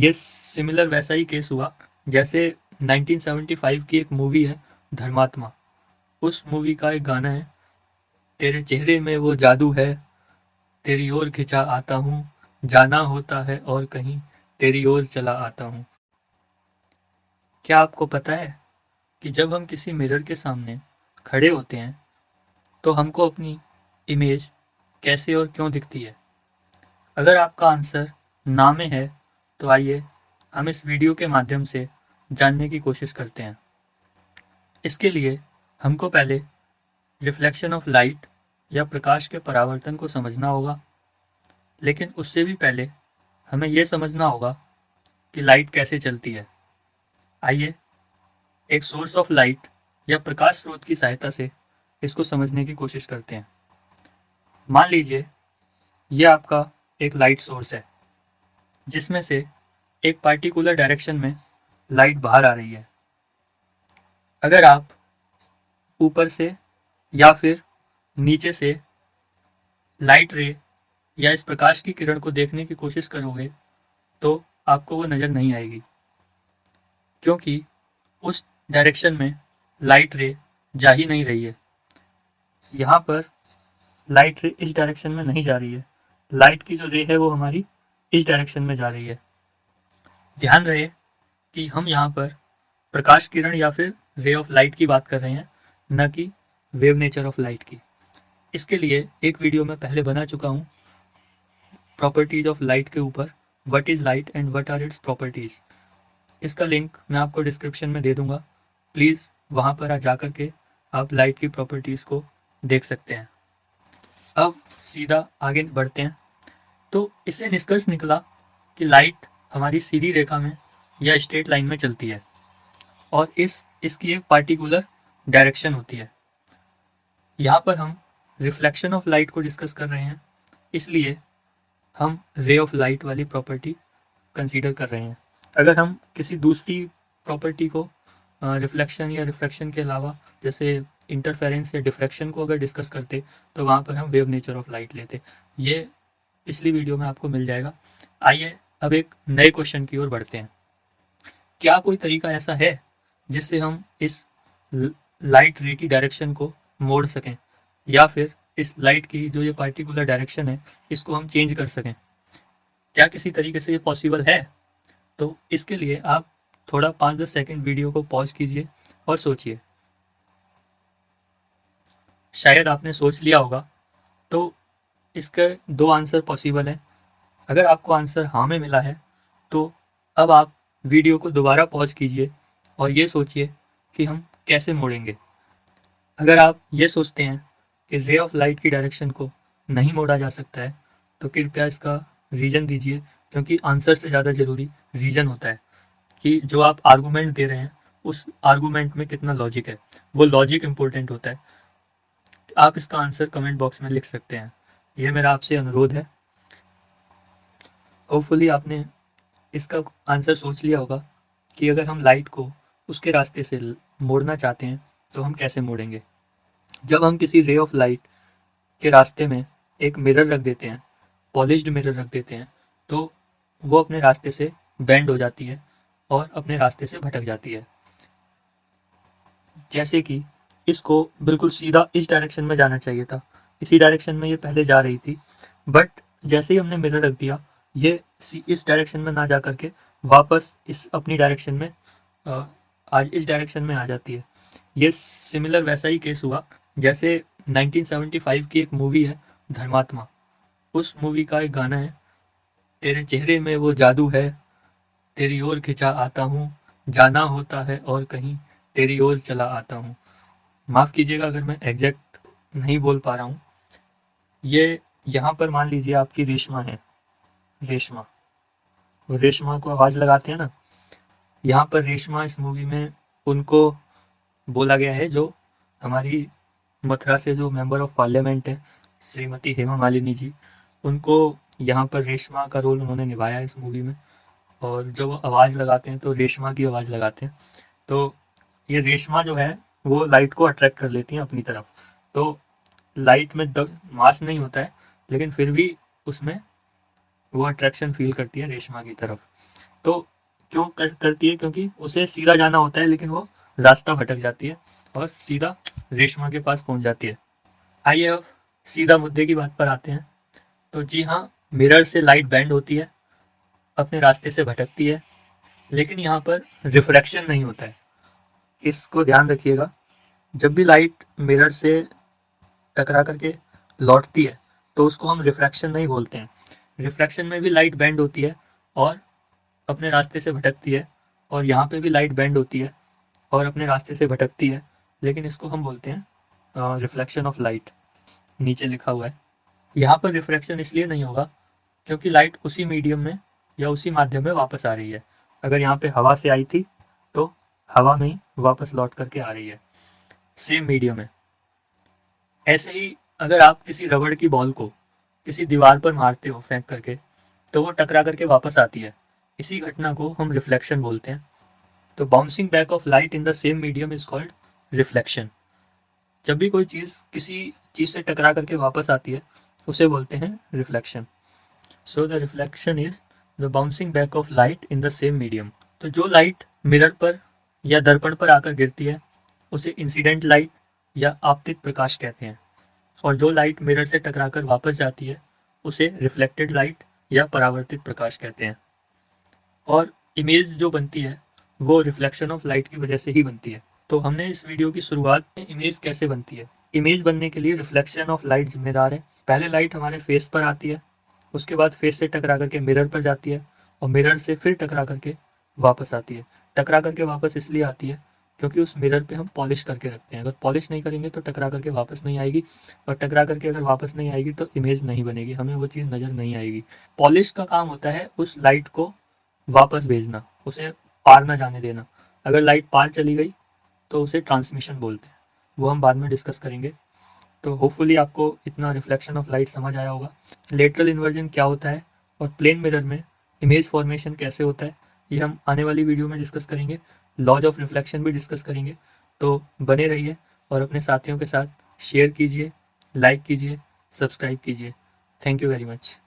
ये सिमिलर वैसा ही केस हुआ जैसे 1975 की एक मूवी है धर्मात्मा। उस मूवी का एक गाना है, तेरे चेहरे में वो जादू है, तेरी ओर खिंचा आता हूँ, जाना होता है और कहीं तेरी ओर चला आता हूँ। क्या आपको पता है कि जब हम किसी मिरर के सामने खड़े होते हैं तो हमको अपनी इमेज कैसे और क्यों दिखती है? अगर आपका आंसर ना में है तो आइए हम इस वीडियो के माध्यम से जानने की कोशिश करते हैं। इसके लिए हमको पहले रिफ्लेक्शन ऑफ लाइट या प्रकाश के परावर्तन को समझना होगा, लेकिन उससे भी पहले हमें यह समझना होगा कि लाइट कैसे चलती है। आइए एक सोर्स ऑफ लाइट या प्रकाश स्रोत की सहायता से इसको समझने की कोशिश करते हैं। मान लीजिए ये आपका एक लाइट सोर्स है जिसमें से एक पार्टिकुलर डायरेक्शन में लाइट बाहर आ रही है। अगर आप ऊपर से या फिर नीचे से लाइट रे या इस प्रकाश की किरण को देखने की कोशिश करोगे तो आपको वो नज़र नहीं आएगी, क्योंकि उस डायरेक्शन में लाइट रे जा ही नहीं रही है। यहाँ पर लाइट रे इस डायरेक्शन में नहीं जा रही है, लाइट की जो रे है वो हमारी इस डायरेक्शन में जा रही है। ध्यान रहे कि हम यहाँ पर प्रकाश किरण या फिर रे ऑफ लाइट की बात कर रहे हैं, न कि वेव नेचर ऑफ लाइट की। इसके लिए एक वीडियो मैं पहले बना चुका हूँ प्रॉपर्टीज ऑफ लाइट के ऊपर, what is light and what are its properties. इसका लिंक मैं आपको डिस्क्रिप्शन में दे दूंगा, प्लीज़ वहाँ पर जा कर के आप लाइट की प्रॉपर्टीज़ को देख सकते हैं। अब सीधा आगे बढ़ते हैं। तो इससे निष्कर्ष निकला कि लाइट हमारी सीधी रेखा में या स्ट्रेट लाइन में चलती है और इसकी एक पार्टिकुलर डायरेक्शन होती है। यहाँ पर हम रिफ्लेक्शन ऑफ लाइट को डिस्कस कर रहे हैं, इसलिए हम रे ऑफ लाइट वाली प्रॉपर्टी कंसीडर कर रहे हैं। अगर हम किसी दूसरी प्रॉपर्टी को रिफ्लेक्शन या रिफ्रैक्शन के अलावा जैसे इंटरफेरेंस या डिफ्रैक्शन को अगर डिस्कस करते तो वहाँ पर हम वेव नेचर ऑफ लाइट लेते। ये पिछली वीडियो में आपको मिल जाएगा। आइए अब एक नए क्वेश्चन की ओर बढ़ते हैं। क्या कोई तरीका ऐसा है जिससे हम इस लाइट रे की डायरेक्शन को मोड़ सकें या फिर इस लाइट की जो ये पार्टिकुलर डायरेक्शन है इसको हम चेंज कर सकें? क्या किसी तरीके से ये पॉसिबल है? तो इसके लिए आप थोड़ा 5-10 सेकंड वीडियो को पॉज कीजिए और सोचिए। शायद आपने सोच लिया होगा। तो इसके दो आंसर पॉसिबल हैं। अगर आपको आंसर हाँ में मिला है तो अब आप वीडियो को दोबारा पॉज कीजिए और ये सोचिए कि हम कैसे मोड़ेंगे। अगर आप ये सोचते हैं कि रे ऑफ लाइट की डायरेक्शन को नहीं मोड़ा जा सकता है तो कृपया इसका रीजन दीजिए, क्योंकि आंसर से ज़्यादा ज़रूरी रीजन होता है कि जो आप आर्गूमेंट दे रहे हैं उस आर्गूमेंट में कितना लॉजिक है। वो लॉजिक इंपॉर्टेंट होता है। आप इसका आंसर कमेंट बॉक्स में लिख सकते हैं। यह मेरा आपसे अनुरोध है। होपफुली आपने इसका आंसर सोच लिया होगा कि अगर हम लाइट को उसके रास्ते से मोड़ना चाहते हैं तो हम कैसे मोड़ेंगे। जब हम किसी रे ऑफ लाइट के रास्ते में एक मिरर रख देते हैं, पॉलिश्ड मिरर रख देते हैं, तो वो अपने रास्ते से बेंड हो जाती है और अपने रास्ते से भटक जाती है। जैसे कि इसको बिल्कुल सीधा इस डायरेक्शन में जाना चाहिए था, इसी डायरेक्शन में ये पहले जा रही थी, बट जैसे ही हमने मिरर रख दिया ये इस डायरेक्शन में ना जा करके वापस इस अपनी डायरेक्शन में आज इस डायरेक्शन में आ जाती है। ये सिमिलर वैसा ही केस हुआ जैसे 1975 की एक मूवी है धर्मात्मा। उस मूवी का एक गाना है, तेरे चेहरे में वो जादू है, तेरी ओर खिंचा आता हूँ, जाना होता है और कहीं तेरी ओर चला आता हूँ। माफ़ कीजिएगा अगर मैं एग्जैक्ट नहीं बोल पा रहा हूँ। ये यहाँ पर मान लीजिए आपकी रेशमा है, रेशमा, रेशमा को आवाज़ लगाते हैं ना, यहाँ पर रेशमा इस मूवी में उनको बोला गया है, जो हमारी मथुरा से जो मेंबर ऑफ पार्लियामेंट है श्रीमती हेमा मालिनी जी, उनको यहाँ पर रेशमा का रोल उन्होंने निभाया है इस मूवी में। और जब वो आवाज़ लगाते हैं तो रेशमा की आवाज़ लगाते हैं। तो ये रेशमा जो है वो लाइट को अट्रैक्ट कर लेती हैं अपनी तरफ। तो लाइट में मास नहीं होता है, लेकिन फिर भी उसमें वो अट्रैक्शन फील करती है रेशमा की तरफ। तो क्यों करती है? क्योंकि उसे सीधा जाना होता है लेकिन वो रास्ता भटक जाती है और सीधा रेशमा के पास पहुंच जाती है। आइए अब सीधा मुद्दे की बात पर आते हैं। तो जी हाँ, मिरर से लाइट बेंड होती है, अपने रास्ते से भटकती है, लेकिन यहाँ पर रिफ्रैक्शन नहीं होता है। इसको ध्यान रखिएगा। जब भी लाइट मिरर से टकरा करके लौटती है तो उसको हम रिफ्रैक्शन नहीं बोलते हैं। रिफ्रैक्शन में भी लाइट बेंड होती है और अपने रास्ते से भटकती है, और यहाँ पे भी लाइट बेंड होती है और अपने रास्ते से भटकती है, लेकिन इसको हम बोलते हैं रिफ्लेक्शन ऑफ लाइट। नीचे लिखा हुआ है। यहाँ पर रिफ्रैक्शन इसलिए नहीं होगा क्योंकि लाइट उसी मीडियम में या उसी माध्यम में वापस आ रही है। अगर यहाँ पे हवा से आई थी तो हवा में ही वापस लौट करके आ रही है, सेम मीडियम है। ऐसे ही अगर आप किसी रबड़ की बॉल को किसी दीवार पर मारते हो फेंक करके, तो वो टकरा करके वापस आती है। इसी घटना को हम रिफ्लेक्शन बोलते हैं। तो bouncing back of light in the same medium is called reflection. जब भी कोई चीज़ किसी चीज़ से टकरा करके वापस आती है उसे बोलते हैं reflection. So the reflection is the bouncing back of light in the same medium. तो जो लाइट मिरर पर या दर्पण पर आकर गिरती है उसे इंसिडेंट लाइट या आपतित प्रकाश कहते हैं, और जो लाइट मिरर से टकराकर वापस जाती है उसे रिफ्लेक्टेड लाइट या परावर्तित प्रकाश कहते हैं। और इमेज जो बनती है वो रिफ्लेक्शन ऑफ लाइट की वजह से ही बनती है। तो हमने इस वीडियो की शुरुआत में इमेज कैसे बनती है। इमेज बनने के लिए रिफ्लेक्शन ऑफ लाइट जिम्मेदार है। पहले लाइट हमारे फेस पर आती है, उसके बाद फेस से टकरा करके मिरर पर जाती है और मिरर से फिर टकरा करके वापस आती है। टकरा करके वापस इसलिए आती है क्योंकि उस मिरर पे हम पॉलिश करके रखते हैं। अगर पॉलिश नहीं करेंगे तो टकरा करके वापस नहीं आएगी, और टकरा करके अगर वापस नहीं आएगी तो इमेज नहीं बनेगी, हमें वो चीज़ नज़र नहीं आएगी। पॉलिश का काम होता है उस लाइट को वापस भेजना, उसे पार ना जाने देना। अगर लाइट पार चली गई तो उसे ट्रांसमिशन बोलते हैं, वो हम बाद में डिस्कस करेंगे। तो होपफुली आपको इतना रिफ्लेक्शन ऑफ लाइट समझ आया होगा। लेटरल इन्वर्जन क्या होता है और प्लेन मिरर में इमेज फॉर्मेशन कैसे होता है, ये हम आने वाली वीडियो में डिस्कस करेंगे। लॉज ऑफ रिफ्लेक्शन भी डिस्कस करेंगे। तो बने रहिए और अपने साथियों के साथ शेयर कीजिए, लाइक कीजिए, सब्सक्राइब कीजिए। Thank you very much.